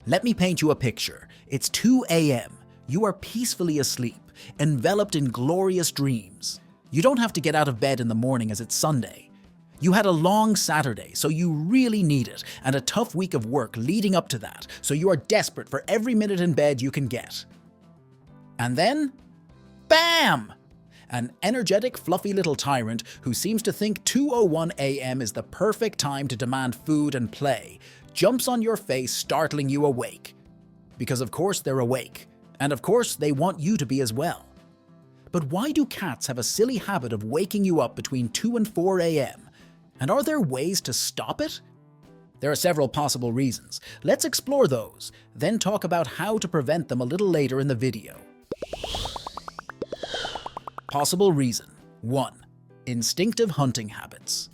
Let me paint you a picture. It's 2 a.m. You are peacefully asleep, enveloped in glorious dreams. You don't have to get out of bed in the morning as it's Sunday. You had a long Saturday, so you really need it, and a tough week of work leading up to that, so you are desperate for every minute in bed you can get. And then, bam! An energetic, fluffy little tyrant who seems to think 2:01 a.m. is the perfect time to demand food and play, jumps on your face, startling you awake. Because of course they're awake, and of course they want you to be as well. But why do cats have a silly habit of waking you up between 2 and 4 a.m.? And are there ways to stop it? There are several possible reasons. Let's explore those, then talk about how to prevent them a little later in the video. Possible reason 1. Instinctive hunting habits.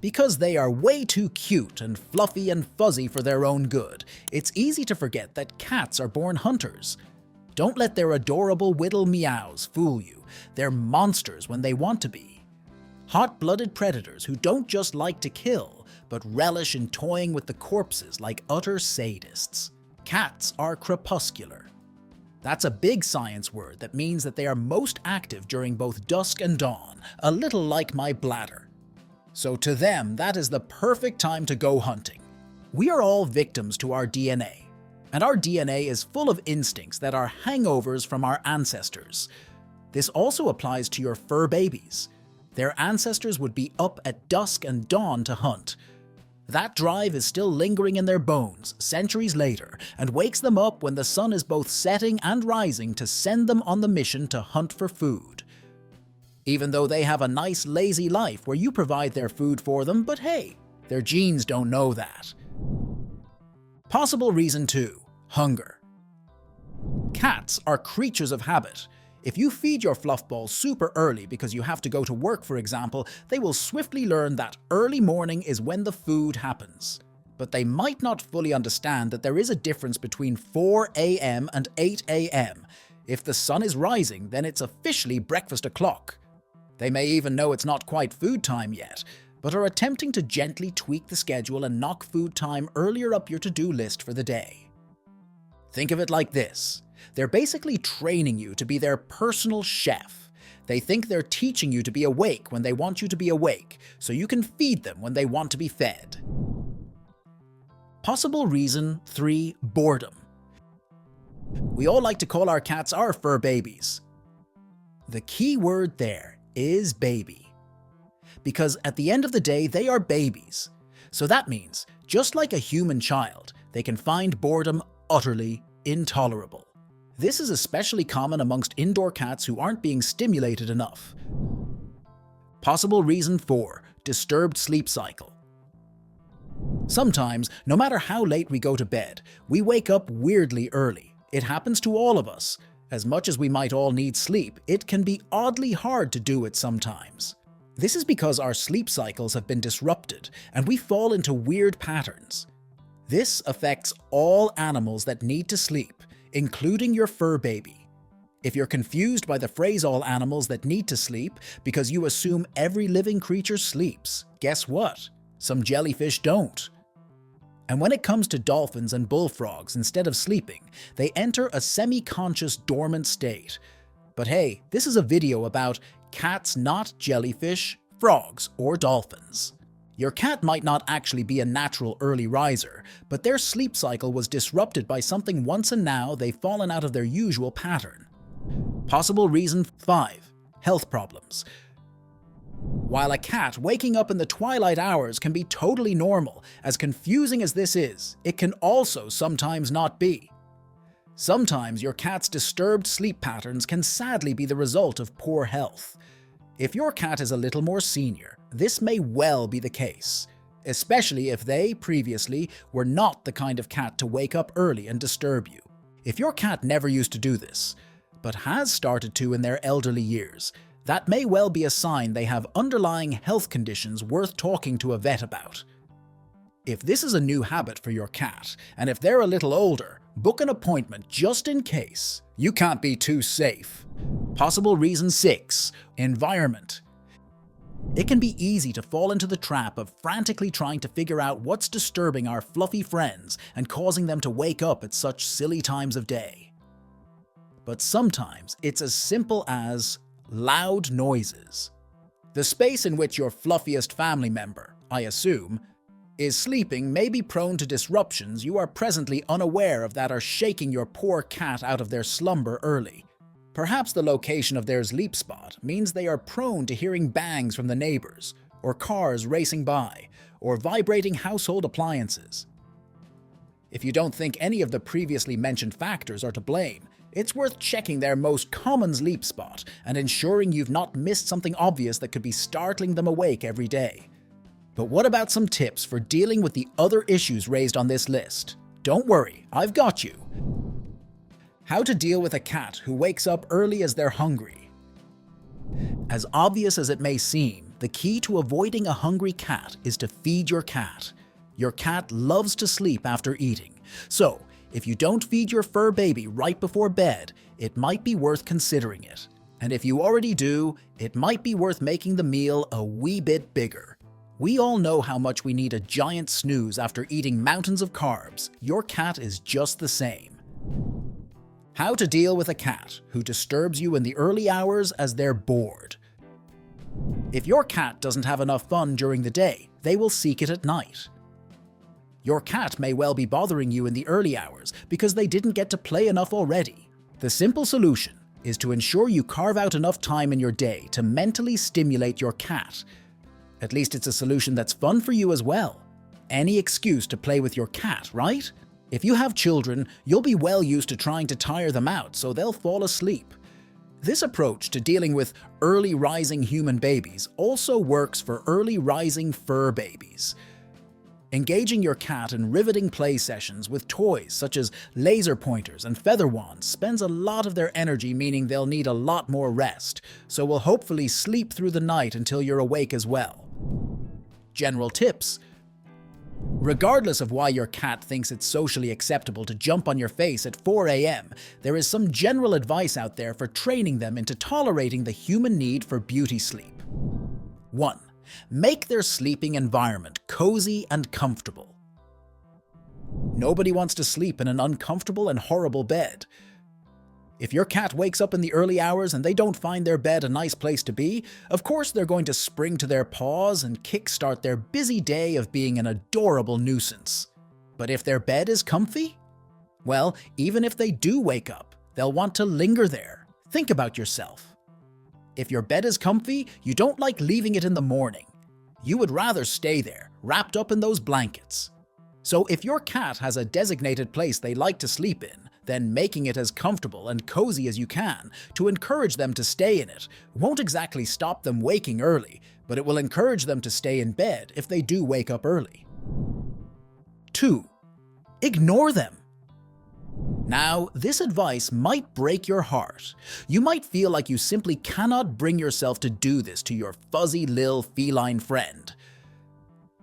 Because they are way too cute and fluffy and fuzzy for their own good, it's easy to forget that cats are born hunters. Don't let their adorable whittle meows fool you. They're monsters when they want to be. Hot-blooded predators who don't just like to kill, but relish in toying with the corpses like utter sadists. Cats are crepuscular. That's a big science word that means that they are most active during both dusk and dawn, a little like my bladder. So to them, that is the perfect time to go hunting. We are all victims to our DNA, and our DNA is full of instincts that are hangovers from our ancestors. This also applies to your fur babies. Their ancestors would be up at dusk and dawn to hunt. That drive is still lingering in their bones centuries later and wakes them up when the sun is both setting and rising to send them on the mission to hunt for food. Even though they have a nice lazy life where you provide their food for them, but hey, their genes don't know that. Possible reason 2. Hunger. Cats are creatures of habit. If you feed your fluffball super early because you have to go to work, for example, they will swiftly learn that early morning is when the food happens. But they might not fully understand that there is a difference between 4 a.m. and 8 a.m. If the sun is rising, then it's officially breakfast o'clock. They may even know it's not quite food time yet, but are attempting to gently tweak the schedule and knock food time earlier up your to-do list for the day. Think of it like this. They're basically training you to be their personal chef. They think they're teaching you to be awake when they want you to be awake, so you can feed them when they want to be fed. Possible reason 3. Boredom. We all like to call our cats our fur babies. The key word there is baby. Because at the end of the day, they are babies. So that means, just like a human child, they can find boredom utterly intolerable. This is especially common amongst indoor cats who aren't being stimulated enough. Possible reason 4. Disturbed sleep cycle. Sometimes, no matter how late we go to bed, we wake up weirdly early. It happens to all of us. As much as we might all need sleep, it can be oddly hard to do it sometimes. This is because our sleep cycles have been disrupted, and we fall into weird patterns. This affects all animals that need to sleep, including your fur baby. If you're confused by the phrase all animals that need to sleep because you assume every living creature sleeps, guess what? Some jellyfish don't. And when it comes to dolphins and bullfrogs, instead of sleeping, they enter a semi-conscious dormant state. But hey, this is a video about cats, not jellyfish, frogs, or dolphins. Your cat might not actually be a natural early riser, but their sleep cycle was disrupted by something once and now they've fallen out of their usual pattern. Possible reason 5. Health problems. While a cat waking up in the twilight hours can be totally normal, as confusing as this is, it can also sometimes not be. Sometimes your cat's disturbed sleep patterns can sadly be the result of poor health. If your cat is a little more senior, this may well be the case, especially if they, previously, were not the kind of cat to wake up early and disturb you. If your cat never used to do this, but has started to in their elderly years, that may well be a sign they have underlying health conditions worth talking to a vet about. If this is a new habit for your cat, and if they're a little older, book an appointment just in case. You can't be too safe. Possible reason 6. Environment. It can be easy to fall into the trap of frantically trying to figure out what's disturbing our fluffy friends and causing them to wake up at such silly times of day. But sometimes it's as simple as loud noises. The space in which your fluffiest family member, I assume, is sleeping may be prone to disruptions you are presently unaware of that are shaking your poor cat out of their slumber early. Perhaps the location of their sleep spot means they are prone to hearing bangs from the neighbors, or cars racing by, or vibrating household appliances. If you don't think any of the previously mentioned factors are to blame, it's worth checking their most common sleep spot and ensuring you've not missed something obvious that could be startling them awake every day. But what about some tips for dealing with the other issues raised on this list? Don't worry, I've got you. How to deal with a cat who wakes up early as they're hungry. As obvious as it may seem, the key to avoiding a hungry cat is to feed your cat. Your cat loves to sleep after eating, so if you don't feed your fur baby right before bed, it might be worth considering it. And if you already do, it might be worth making the meal a wee bit bigger. We all know how much we need a giant snooze after eating mountains of carbs. Your cat is just the same. How to deal with a cat who disturbs you in the early hours as they're bored. If your cat doesn't have enough fun during the day, they will seek it at night. Your cat may well be bothering you in the early hours because they didn't get to play enough already. The simple solution is to ensure you carve out enough time in your day to mentally stimulate your cat. At least it's a solution that's fun for you as well. Any excuse to play with your cat, right? If you have children, you'll be well used to trying to tire them out so they'll fall asleep. This approach to dealing with early rising human babies also works for early rising fur babies. Engaging your cat in riveting play sessions with toys such as laser pointers and feather wands spends a lot of their energy, meaning they'll need a lot more rest, so will hopefully sleep through the night until you're awake as well. General tips. Regardless of why your cat thinks it's socially acceptable to jump on your face at 4 a.m., there is some general advice out there for training them into tolerating the human need for beauty sleep. 1. Make their sleeping environment cozy and comfortable. Nobody wants to sleep in an uncomfortable and horrible bed. If your cat wakes up in the early hours and they don't find their bed a nice place to be, of course they're going to spring to their paws and kickstart their busy day of being an adorable nuisance. But if their bed is comfy, well, even if they do wake up, they'll want to linger there. Think about yourself. If your bed is comfy, you don't like leaving it in the morning. You would rather stay there, wrapped up in those blankets. So if your cat has a designated place they like to sleep in, then making it as comfortable and cozy as you can to encourage them to stay in it won't exactly stop them waking early, but it will encourage them to stay in bed if they do wake up early. 2. Ignore them. Now, this advice might break your heart. You might feel like you simply cannot bring yourself to do this to your fuzzy lil feline friend.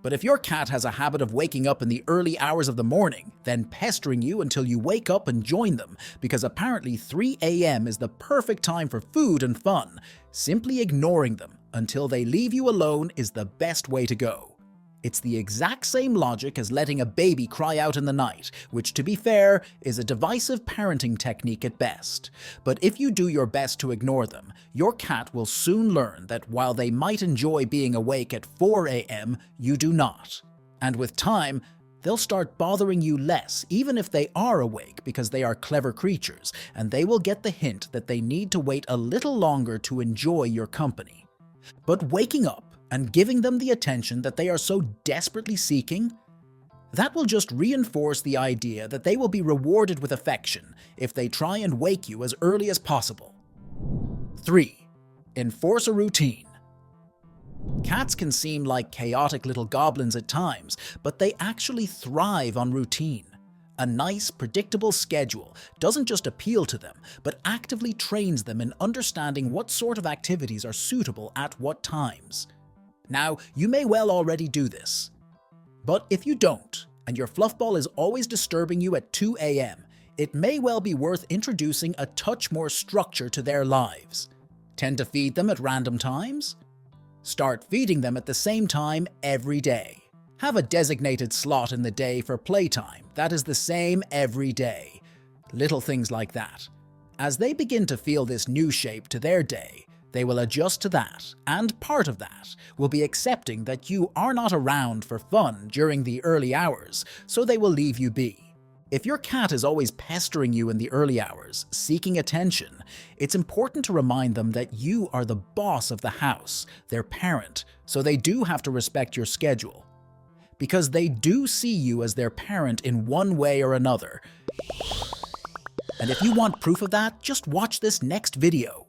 But if your cat has a habit of waking up in the early hours of the morning, then pestering you until you wake up and join them, because apparently 3 a.m. is the perfect time for food and fun, simply ignoring them until they leave you alone is the best way to go. It's the exact same logic as letting a baby cry out in the night, which, to be fair, is a divisive parenting technique at best. But if you do your best to ignore them, your cat will soon learn that while they might enjoy being awake at 4 a.m., you do not. And with time, they'll start bothering you less, even if they are awake, because they are clever creatures, and they will get the hint that they need to wait a little longer to enjoy your company. But waking up and giving them the attention that they are so desperately seeking, that will just reinforce the idea that they will be rewarded with affection if they try and wake you as early as possible. 3. Enforce a routine. Cats can seem like chaotic little goblins at times, but they actually thrive on routine. A nice, predictable schedule doesn't just appeal to them, but actively trains them in understanding what sort of activities are suitable at what times. Now, you may well already do this. But if you don't, and your fluffball is always disturbing you at 2 a.m., it may well be worth introducing a touch more structure to their lives. Tend to feed them at random times? Start feeding them at the same time every day. Have a designated slot in the day for playtime that is the same every day. Little things like that. As they begin to feel this new shape to their day, they will adjust to that, and part of that will be accepting that you are not around for fun during the early hours, so they will leave you be. If your cat is always pestering you in the early hours, seeking attention, it's important to remind them that you are the boss of the house, their parent, so they do have to respect your schedule. Because they do see you as their parent in one way or another. And if you want proof of that, just watch this next video.